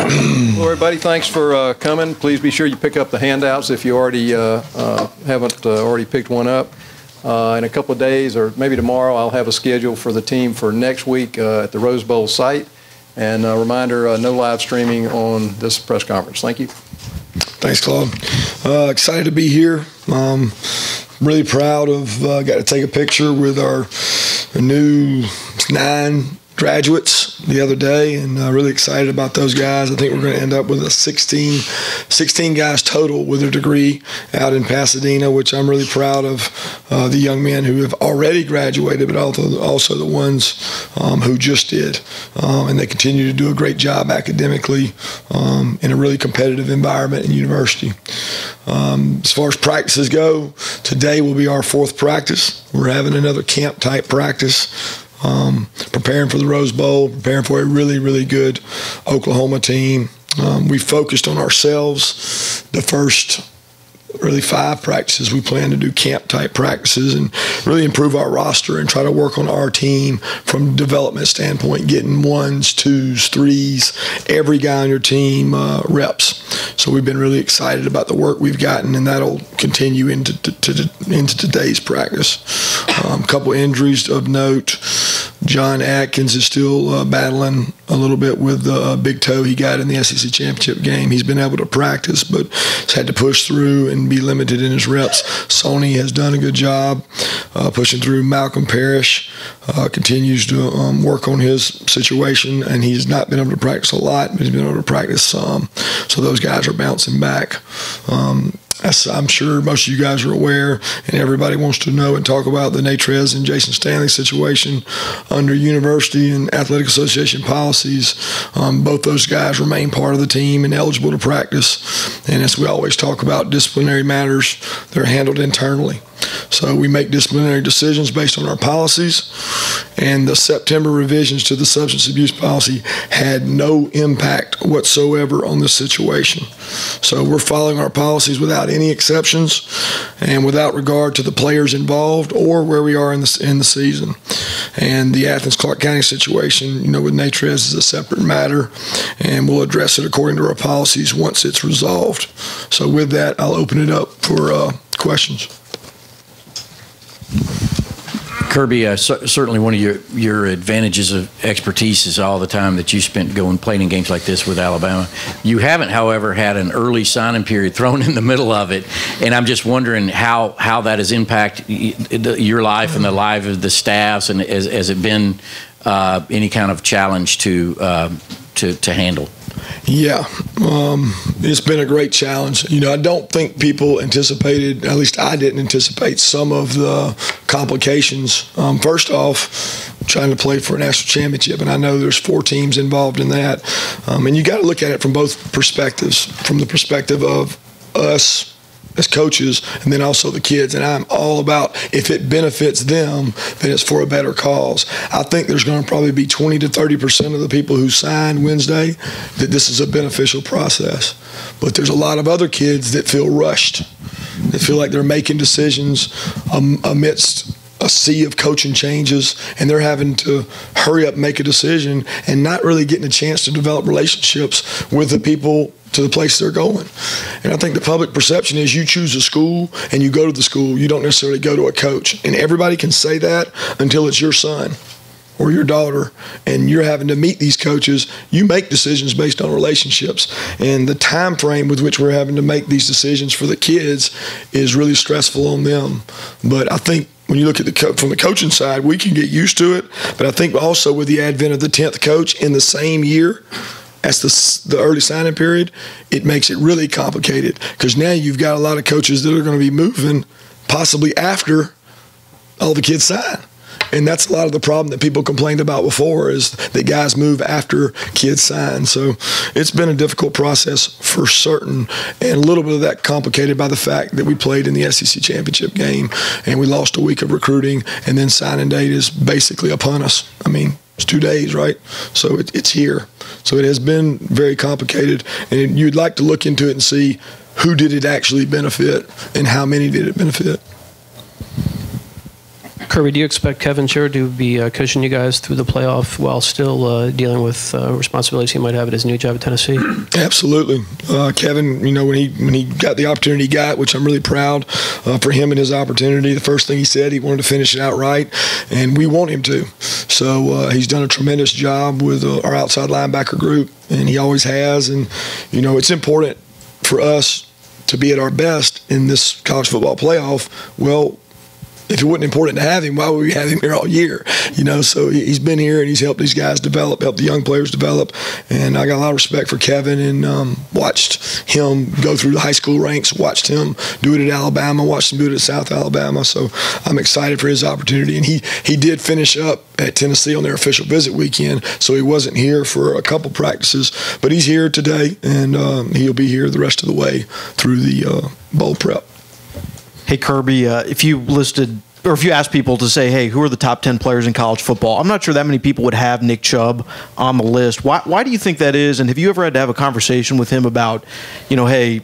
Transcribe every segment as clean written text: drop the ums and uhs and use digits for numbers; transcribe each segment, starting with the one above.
Well, everybody, thanks for coming. Please be sure you pick up the handouts if you already haven't already picked one up. In a couple of days, or maybe tomorrow, I'll have a schedule for the team for next week at the Rose Bowl site. And a reminder, no live streaming on this press conference. Thank you. Thanks, Claude. Excited to be here. Really proud of got to take a picture with our new 9 graduates the other day, and really excited about those guys. I think we're going to end up with a 16 guys total with a degree out in Pasadena, which I'm really proud of the young men who have already graduated, but also the ones who just did. And they continue to do a great job academically in a really competitive environment in university. As far as practices go, today will be our 4th practice. We're having another camp-type practice. Preparing for the Rose Bowl, preparing for a really, really good Oklahoma team. We focused on ourselves the first really 5 practices. We plan to do camp-type practices and really improve our roster and try to work on our team from a development standpoint, getting 1s, 2s, 3s, every guy on your team reps. So we've been really excited about the work we've gotten, and that'll continue into today's practice. A couple injuries of note. John Atkins is still battling a little bit with the big toe he got in the SEC championship game. He's been able to practice, but has had to push through and be limited in his reps. Sony has done a good job pushing through. Malcolm Parrish continues to work on his situation, and he's not been able to practice a lot, but he's been able to practice some. So those guys are bouncing back. As I'm sure most of you guys are aware, and everybody wants to know and talk about the Natrez and Jason Stanley situation under University and Athletic Association policies. Both those guys remain part of the team and eligible to practice. And as we always talk about disciplinary matters, they're handled internally. So we make disciplinary decisions based on our policies, and the September revisions to the substance abuse policy had no impact whatsoever on this situation. So we're following our policies without any exceptions and without regard to the players involved or where we are in the season. And the Athens-Clarke County situation, with Natrez is a separate matter, and we'll address it according to our policies once it's resolved. So with that, I'll open it up for questions. Kirby, certainly one of your advantages of expertise is all the time that you spent playing in games like this with Alabama. You haven't, however, had an early signing period thrown in the middle of it, and I'm just wondering how that has impacted your life and the life of the staffs, and has it been any kind of challenge to handle? Yeah, it's been a great challenge. I don't think people anticipated, at least I didn't anticipate, some of the complications. First off, trying to play for a national championship, and I know there's 4 teams involved in that. And you got to look at it from both perspectives, from the perspective of us as coaches, and then also the kids. And I'm all about, if it benefits them, then it's for a better cause. I think there's going to probably be 20 to 30% of the people who signed Wednesday that this is a beneficial process. But there's a lot of other kids that feel rushed, that feel like they're making decisions amidst a sea of coaching changes, and they're having to hurry up, make a decision, and not really getting a chance to develop relationships with the people to the place they're going. And I think the public perception is you choose a school and you go to the school. You don't necessarily go to a coach. And everybody can say that until it's your son or your daughter, and you're having to meet these coaches. You make decisions based on relationships, and the time frame with which we're having to make these decisions for the kids is really stressful on them. But I think when you look at from the coaching side, we can get used to it. But I think also with the advent of the 10th coach in the same year as the early signing period, it makes it really complicated, because now you've got a lot of coaches that are going to be moving possibly after all the kids sign. And that's a lot of the problem that people complained about before, is that guys move after kids sign. So it's been a difficult process for certain, and a little bit of that complicated by the fact that we played in the SEC championship game and we lost a week of recruiting, and then signing date is basically upon us. I mean, it's 2 days, right? So it's here. So it has been very complicated, and you'd like to look into it and see who did it actually benefit and how many did it benefit. Kirby, do you expect Kevin Sherwood to be coaching you guys through the playoff while still dealing with responsibilities he might have at his new job at Tennessee? Absolutely. Kevin, when he got the opportunity he got, which I'm really proud for him and his opportunity, the first thing he said, he wanted to finish it out right, and we want him to. So he's done a tremendous job with our outside linebacker group, and he always has. And, it's important for us to be at our best in this college football playoff. Well, if it wasn't important to have him, why would we have him here all year? So he's been here and he's helped these guys develop, helped the young players develop. And I got a lot of respect for Kevin and watched him go through the high school ranks, watched him do it at Alabama, watched him do it at South Alabama. So I'm excited for his opportunity. And he did finish up at Tennessee on their official visit weekend, so he wasn't here for a couple practices. But he's here today, and he'll be here the rest of the way through the bowl prep. Hey, Kirby, if you asked people to say, hey, who are the top 10 players in college football, I'm not sure that many people would have Nick Chubb on the list. Why do you think that is? And have you ever had to have a conversation with him about, hey,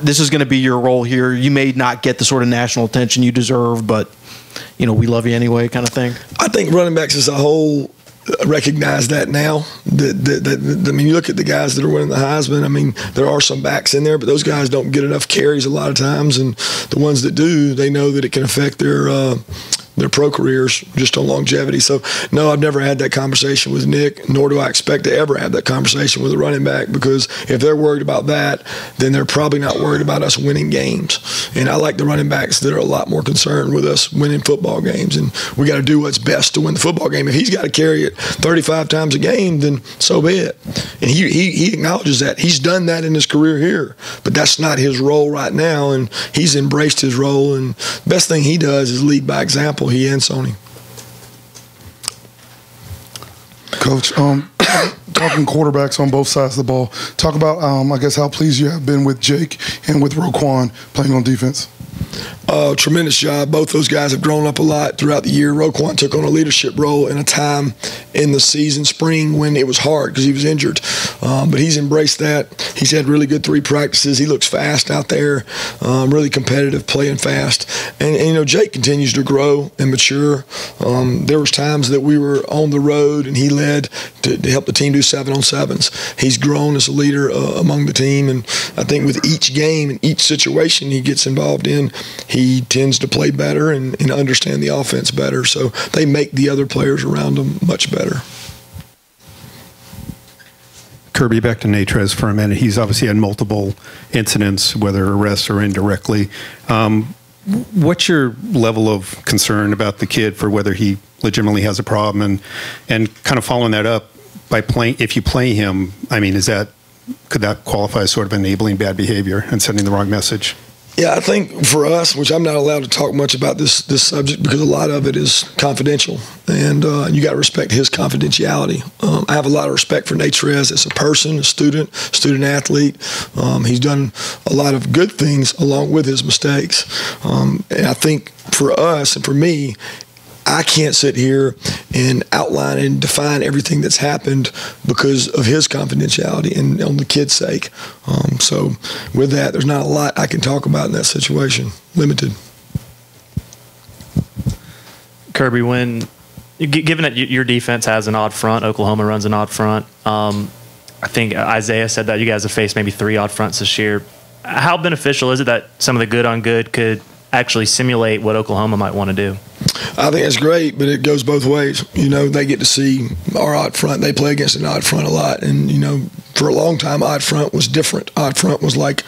this is going to be your role here. You may not get the sort of national attention you deserve, but, we love you anyway kind of thing? I think running backs as a whole recognize that now. You look at the guys that are winning the Heisman. There are some backs in there, but those guys don't get enough carries a lot of times, and the ones that do, they know that it can affect their pro careers just on longevity. So, no, I've never had that conversation with Nick, nor do I expect to ever have that conversation with a running back, because if they're worried about that, then they're probably not worried about us winning games. And I like the running backs that are a lot more concerned with us winning football games, and we got to do what's best to win the football game. If he's got to carry it 35 times a game, then so be it. And he acknowledges that. He's done that in his career here, but that's not his role right now, and he's embraced his role, and the best thing he does is lead by example. He and Sony. Coach, talking quarterbacks on both sides of the ball, talk about, I guess, how pleased you have been with Jake and with Roquan playing on defense. Tremendous job. Both those guys have grown up a lot throughout the year. Roquan took on a leadership role in a time in the season, spring, when it was hard because he was injured. But he's embraced that. He's had really good 3 practices. He looks fast out there, really competitive, playing fast. And Jake continues to grow and mature. There was times that we were on the road and he led to help the team do 7-on-7s. He's grown as a leader among the team, and I think with each game and each situation he gets involved in, he tends to play better and understand the offense better. So they make the other players around him much better. Kirby, back to Natrez for a minute. He's obviously had multiple incidents, whether arrests or indirectly. What's your level of concern about the kid for whether he legitimately has a problem? And kind of following that up, by playing, if you play him, could that qualify as sort of enabling bad behavior and sending the wrong message? Yeah, I think for us, which I'm not allowed to talk much about this subject because a lot of it is confidential, and you got to respect his confidentiality. I have a lot of respect for Natrez as a person, a student athlete. He's done a lot of good things along with his mistakes. And I think for us and for me, I can't sit here and outline and define everything that's happened because of his confidentiality and on the kid's sake. So with that, there's not a lot I can talk about in that situation. Limited. Kirby, given that your defense has an odd front, Oklahoma runs an odd front, I think Isaiah said that you guys have faced maybe 3 odd fronts this year. How beneficial is it that some of the good on good could actually simulate what Oklahoma might want to do? I think that's great, but it goes both ways. They get to see our odd front. They play against an odd front a lot, and for a long time, odd front was different. Odd front was like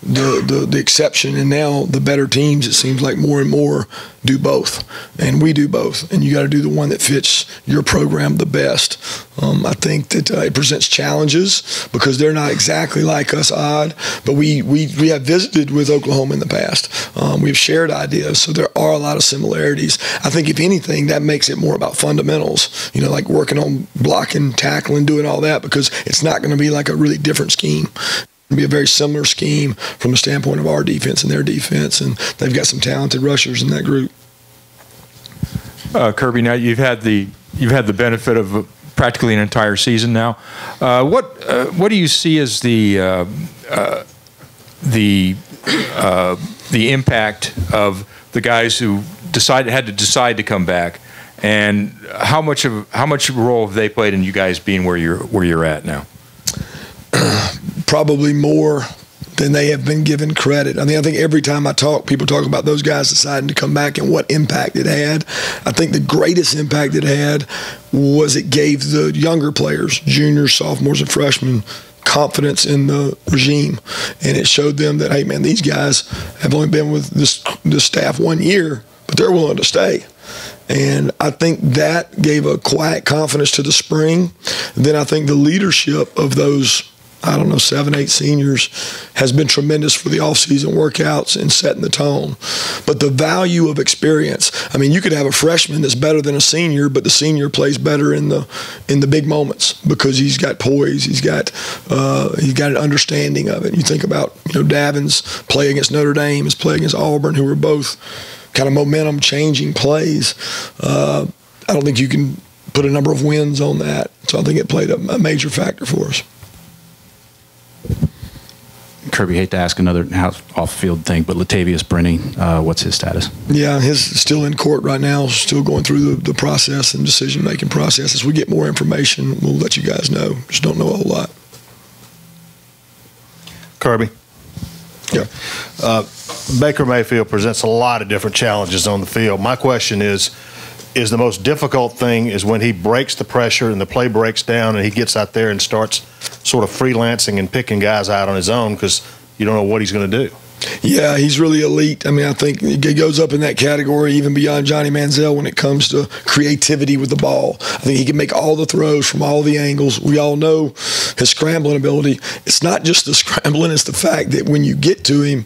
the exception, and now the better teams, it seems like more and more do both, and we do both, and you got to do the one that fits your program the best. I think that it presents challenges because they're not exactly like us odd, but we have visited with Oklahoma in the past. We've shared ideas, so there are a lot of similarities. I think if anything, that makes it more about fundamentals, like working on blocking, tackling, doing all that, because it's not going to be like a really different scheme. It'll be a very similar scheme from the standpoint of our defense and their defense, and they've got some talented rushers in that group. Kirby, now you've had the benefit of practically an entire season now. What do you see as the impact of the guys who had to decide to come back, and how much role have they played in you guys being where you're at now? Probably more than they have been given credit. I mean, I think every time I talk, people talk about those guys deciding to come back and what impact it had. I think the greatest impact it had was it gave the younger players, juniors, sophomores, and freshmen, confidence in the regime, and it showed them that, hey man, these guys have only been with this staff 1 year, but they're willing to stay. And I think that gave a quiet confidence to the spring. Then I think the leadership of those, 7, 8 seniors has been tremendous for the offseason workouts and setting the tone. But the value of experience, I mean, you could have a freshman that's better than a senior, but the senior plays better in the big moments because he's got poise, he's got an understanding of it. You think about, Davin's play against Notre Dame, his play against Auburn, who were both kind of momentum changing plays. I don't think you can put a number of wins on that. So I think it played a major factor for us. Kirby, hate to ask another off-field thing, but Latavius Brenny, what's his status? Yeah, he's still in court right now, still going through the process and decision-making process. As we get more information, we'll let you guys know. Just don't know a whole lot. Kirby. Yeah. Baker Mayfield presents a lot of different challenges on the field. My question is the most difficult thing is when he breaks the pressure and the play breaks down and he gets out there and starts sort of freelancing and picking guys out on his own because you don't know what he's going to do. Yeah, he's really elite. I mean, I think he goes up in that category even beyond Johnny Manziel when it comes to creativity with the ball. I think he can make all the throws from all the angles. We all know his scrambling ability. It's not just the scrambling, it's the fact that when you get to him,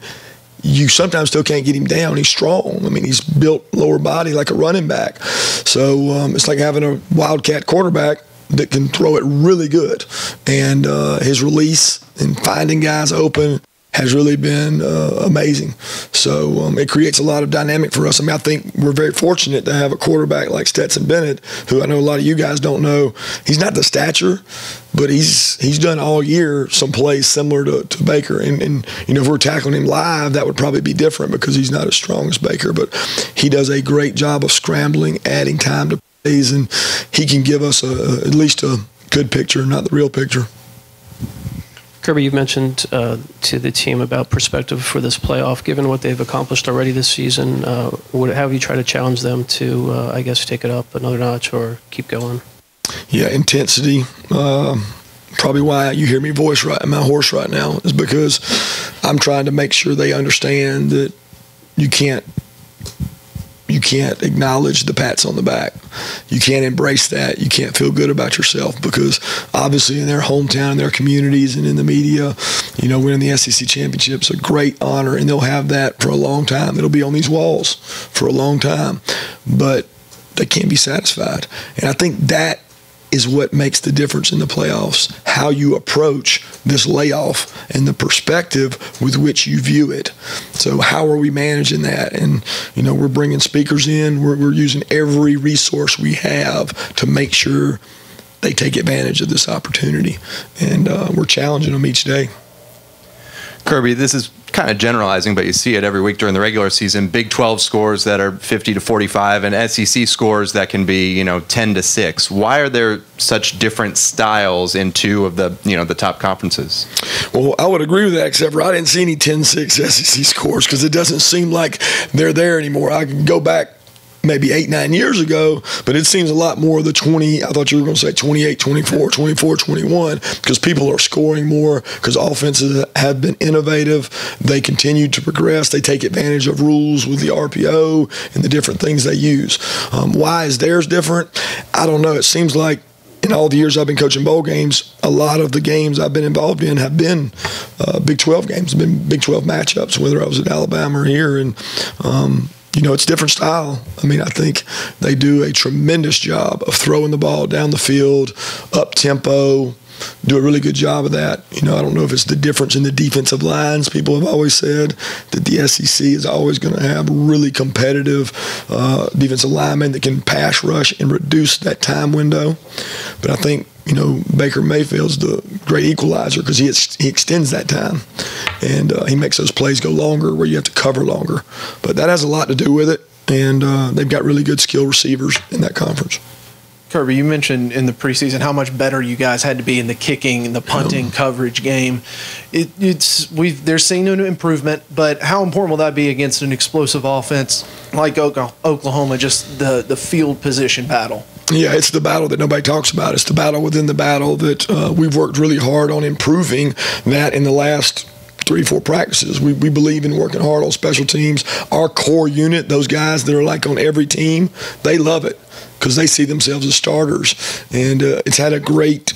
you sometimes still can't get him down. He's strong. I mean, he's built lower body like a running back. So it's like having a wildcat quarterback that can throw it really good. And his release and finding guys open has really been amazing. So it creates a lot of dynamic for us. I mean, I think we're very fortunate to have a quarterback like Stetson Bennett, who I know a lot of you guys don't know. He's not the stature, but he's done all year some plays similar to Baker. And if we're tackling him live, that would probably be different because he's not as strong as Baker. But he does a great job of scrambling, adding time to plays, and he can give us at least a good picture, not the real picture. Kirby, you've mentioned to the team about perspective for this playoff. Given what they've accomplished already this season, how have you tried to challenge them to, take it up another notch or keep going? Yeah, intensity. Probably why you hear me my horse right now is because I'm trying to make sure they understand that you can't acknowledge the pats on the back. You can't embrace that. You can't feel good about yourself because obviously in their hometown, in their communities, and in the media, winning the SEC championship is a great honor, and they'll have that for a long time. It'll be on these walls for a long time, but they can't be satisfied. And I think that is what makes the difference in the playoffs, how you approach this layoff and the perspective with which you view it. So how are we managing that? And, we're bringing speakers in. We're using every resource we have to make sure they take advantage of this opportunity. And we're challenging them each day. Kirby, this is kind of generalizing, but you see it every week during the regular season. Big 12 scores that are 50-45 and SEC scores that can be, 10-6. Why are there such different styles in two of the top conferences? Well, I would agree with that, except for I didn't see any 10-6 SEC scores because it doesn't seem like they're there anymore. I can go back maybe 8-9 years ago, but it seems a lot more the 20. I thought you were going to say 28-24, 24-21, because people are scoring more because offenses have been innovative. They continue to progress. They take advantage of rules with the RPO and the different things they use. Why is theirs different? I don't know. It seems like in all the years I've been coaching bowl games, a lot of the games I've been involved in have been Big 12 games, been Big 12 matchups, whether I was at Alabama or here. And it's different style. I mean, I think they do a tremendous job of throwing the ball down the field, up tempo, do a really good job of that. I don't know if it's the difference in the defensive lines. People have always said that the SEC is always going to have really competitive defensive linemen that can pass rush and reduce that time window. But I think, Baker Mayfield's the great equalizer because he extends that time. And he makes those plays go longer where you have to cover longer. But that has a lot to do with it. and they've got really good skill receivers in that conference. Kirby, you mentioned in the preseason how much better you guys had to be in the kicking and the punting coverage game. They're seeing an improvement, but how important will that be against an explosive offense like Oklahoma, just the field position battle? Yeah, it's the battle that nobody talks about. It's the battle within the battle that we've worked really hard on improving that in the last 3-4 practices. We believe in working hard on special teams. Our core unit, those guys that are like on every team, they love it because they see themselves as starters. And it's had a great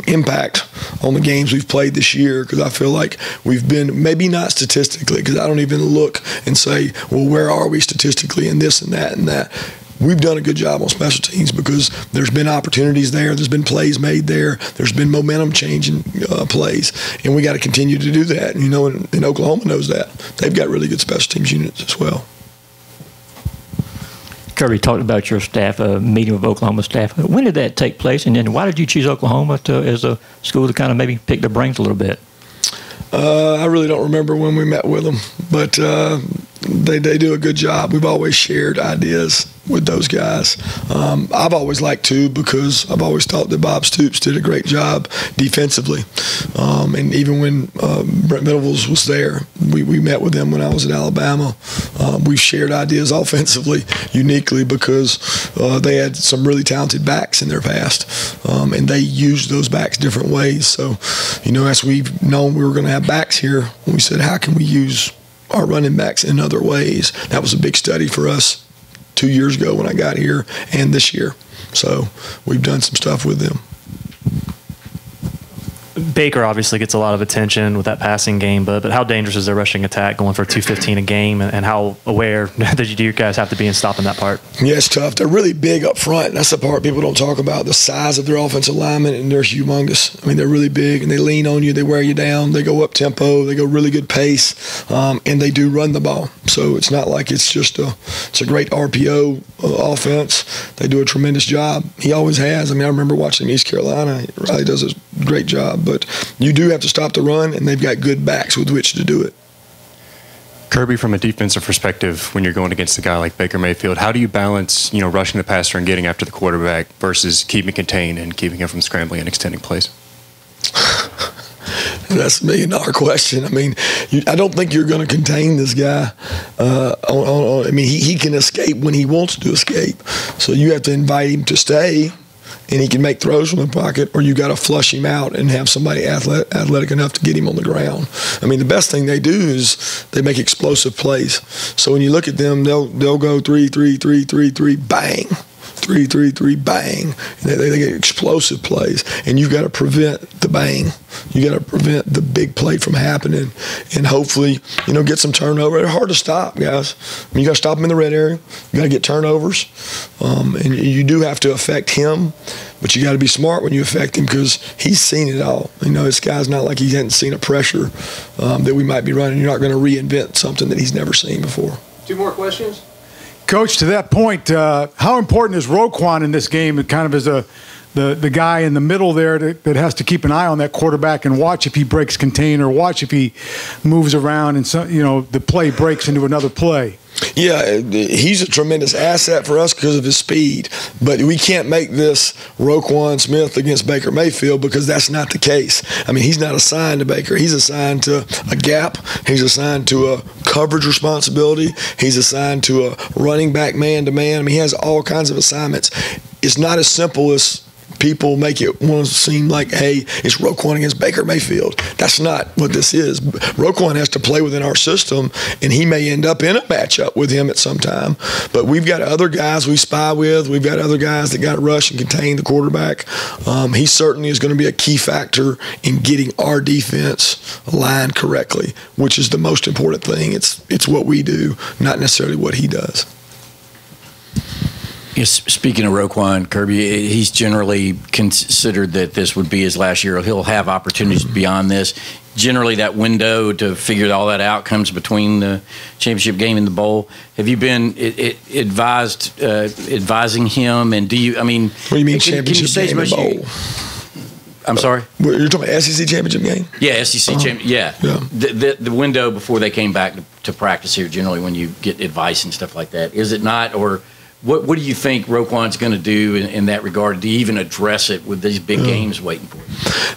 impact on the games we've played this year because I feel like we've been, maybe not statistically, because I don't even look and say, well, where are we statistically in this and that and that. We've done a good job on special teams because there's been opportunities there, there's been plays made there, there's been momentum changing plays, and we got to continue to do that. And, and Oklahoma knows that. They've got really good special teams units as well. Kirby talked about your staff, meeting with Oklahoma staff. When did that take place, and then why did you choose Oklahoma as a school to kind of maybe pick their brains a little bit? I really don't remember when we met with them, but they do a good job. We've always shared ideas with those guys. I've always liked to because I've always thought that Bob Stoops did a great job defensively. And even when Brent Venables was there, we met with them when I was at Alabama. We shared ideas offensively uniquely because they had some really talented backs in their past. And they used those backs different ways. So, as we've known we were going to have backs here, we said, how can we use our running backs in other ways? That was a big study for us 2 years ago when I got here and this year. So we've done some stuff with them. Baker obviously gets a lot of attention with that passing game, but how dangerous is their rushing attack going for 215 a game, and how aware do you guys have to be in stopping that part? Yeah, it's tough. They're really big up front, and that's the part people don't talk about, the size of their offensive linemen, and they're humongous. I mean, they're really big, and they lean on you, they wear you down, they go up tempo, they go really good pace, and they do run the ball. So it's not like it's just it's a great RPO offense. They do a tremendous job. He always has. I mean, I remember watching him in East Carolina. He really does a great job. But you do have to stop the run, and they've got good backs with which to do it. Kirby, from a defensive perspective, when you're going against a guy like Baker Mayfield, how do you balance, rushing the passer and getting after the quarterback versus keeping contained and keeping him from scrambling and extending plays? That's $1 million question. I mean, I don't think you're going to contain this guy. I mean, he can escape when he wants to escape. So you have to invite him to stay, and he can make throws from the pocket, or you got to flush him out and have somebody athletic enough to get him on the ground. I mean, the best thing they do is they make explosive plays. So when you look at them, they'll go 3-3-3-3-3, bang. 3-3-3, bang. They get explosive plays, and you've got to prevent the bang. You got to prevent the big play from happening, and hopefully, get some turnover. They're hard to stop, guys. I mean, you got to stop them in the red area. You got to get turnovers, and you do have to affect him, but you got to be smart when you affect him because he's seen it all. This guy's not like he hasn't seen a pressure that we might be running. You're not going to reinvent something that he's never seen before. 2 more questions. Coach, to that point, how important is Roquan in this game? It kind of is the guy in the middle there that has to keep an eye on that quarterback and watch if he breaks contain or watch if he moves around and the play breaks into another play. Yeah, he's a tremendous asset for us because of his speed. But we can't make this Roquan Smith against Baker Mayfield because that's not the case. I mean, he's not assigned to Baker. He's assigned to a gap. He's assigned to a coverage responsibility. He's assigned to a running back man-to-man. I mean, he has all kinds of assignments. It's not as simple as people make it want to seem like, hey, it's Roquan against Baker Mayfield. That's not what this is. Roquan has to play within our system, and he may end up in a matchup with him at some time. But we've got other guys we spy with. We've got other guys that got to rush and contain the quarterback. He certainly is going to be a key factor in getting our defense aligned correctly, which is the most important thing. It's what we do, not necessarily what he does. Yes, speaking of Roquan, Kirby, he's generally considered that this would be his last year. He'll have opportunities beyond this. Generally, that window to figure all that out comes between the championship game and the bowl. Have you been advising him? And do you? I mean, what do you mean championship game and bowl? I'm sorry? You're talking about SEC championship game? Yeah, SEC championship. Yeah. The window before they came back to practice here generally when you get advice and stuff like that. Is it not? Or what do you think Roquan's going to do in that regard to even address it with these big games waiting for you?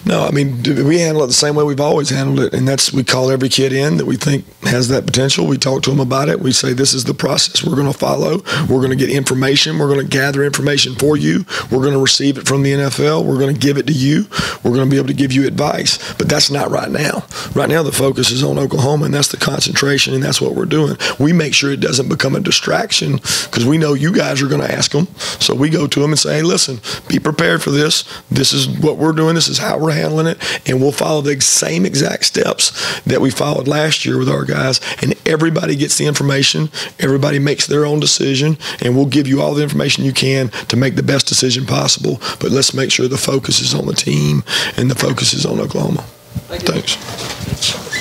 No, I mean, we handle it the same way we've always handled it, and that's we call every kid in that we think has that potential. We talk to them about it. We say, this is the process we're going to follow. We're going to get information. We're going to gather information for you. We're going to receive it from the NFL. We're going to give it to you. We're going to be able to give you advice. But that's not right now. Right now, the focus is on Oklahoma, and that's the concentration, and that's what we're doing. We make sure it doesn't become a distraction because we know you guys are going to ask them. So we go to them and say, hey, listen, be prepared for this. This is what we're doing. This is how we're handling it. And we'll follow the same exact steps that we followed last year with our guys. And everybody gets the information. Everybody makes their own decision. And we'll give you all the information you can to make the best decision possible. But let's make sure the focus is on the team and the focus is on Oklahoma. Thanks.